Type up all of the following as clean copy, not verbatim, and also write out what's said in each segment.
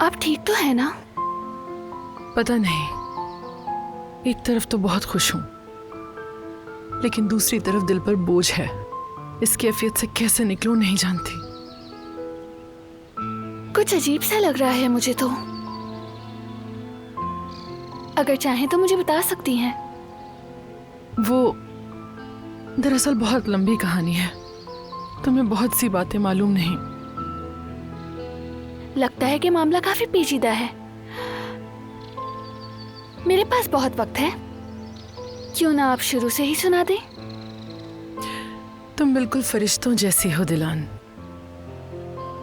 आप ठीक तो है ना? पता नहीं, एक तरफ तो बहुत खुश हूं, लेकिन दूसरी तरफ दिल पर बोझ है। इस कैफियत से कैसे निकलूं नहीं जानती। कुछ अजीब सा लग रहा है मुझे तो। अगर चाहें तो मुझे बता सकती हैं। वो दरअसल बहुत लंबी कहानी है, तुम्हें बहुत सी बातें मालूम नहीं। लगता है कि मामला काफी पेचीदा है। मेरे पास बहुत वक्त है, क्यों ना आप शुरू से ही सुना दें? तुम बिल्कुल फरिश्तों जैसी हो दिलान।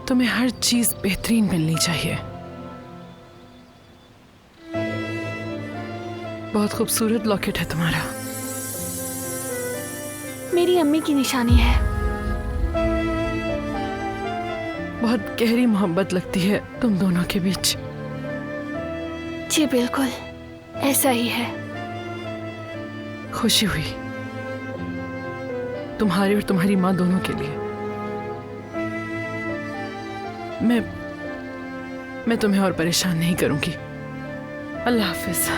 तुम्हें हर चीज बेहतरीन मिलनी चाहिए। बहुत खूबसूरत लॉकेट है तुम्हारा। मेरी अम्मी की निशानी है। बहुत गहरी मोहब्बत लगती है तुम दोनों के बीच। जी बिल्कुल, ऐसा ही है। खुशी हुई तुम्हारे और तुम्हारी माँ दोनों के लिए। मैं तुम्हें और परेशान नहीं करूंगी। अल्लाह हाफिज।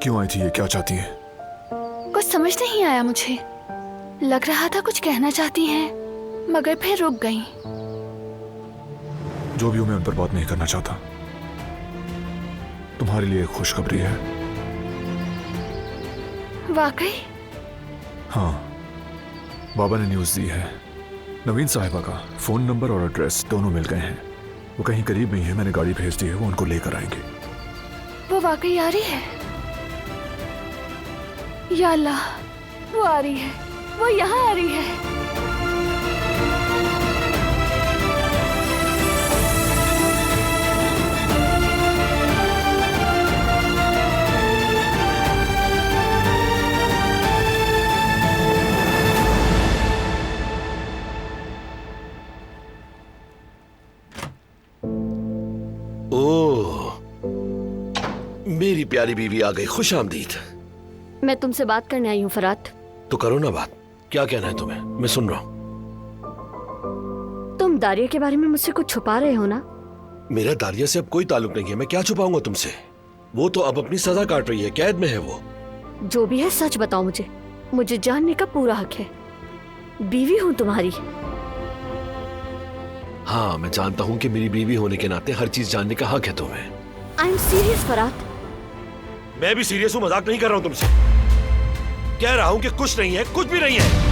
क्यों आई थी ये? क्या चाहती है? कुछ समझ नहीं आया मुझे। लग रहा था कुछ कहना चाहती हैं, मगर फिर रुक गईं। जो भी हूं, मैं उन पर बात नहीं करना चाहता। तुम्हारे लिए एक खुशखबरी है। वाकई? हाँ, बाबा ने न्यूज़ दी है। नवीन साहिबा का फोन नंबर और एड्रेस दोनों मिल गए हैं। वो कहीं करीब में ही है, मैंने गाड़ी भेज दी है, वो उनको लेकर आएंगे। वो वाकई आ रही है? या अल्लाह, वो आ रही है, वो यहाँ आ रही है। ओह, मेरी प्यारी बीवी आ गई। खुश आमदीद। मैं तुमसे बात करने आई हूँ फरात। तो करो ना बात। क्या कहना है तुम्हें? मैं सुन रहा हूँ। तुम दारिया के बारे में मुझसे कुछ छुपा रहे हो ना? मेरा दारिया से अब कोई ताल्लुक नहीं है। मैं क्या छुपाऊंगा तुमसे? वो तो अब अपनी सजा काट रही है, कैद में है वो। जो भी है सच बताओ मुझे। मुझे जानने का पूरा हक है। बीवी हूँ तुम्हारी। हाँ, मैं जानता हूँ कि मेरी बीवी होने के नाते हर चीज जानने का हक है तुम्हें। आई एम सीरियस फरात। मैं भी सीरियस हूँ, मजाक नहीं कर रहा हूँ तुमसे। कह रहा हूँ कि कुछ नहीं है, कुछ भी नहीं है।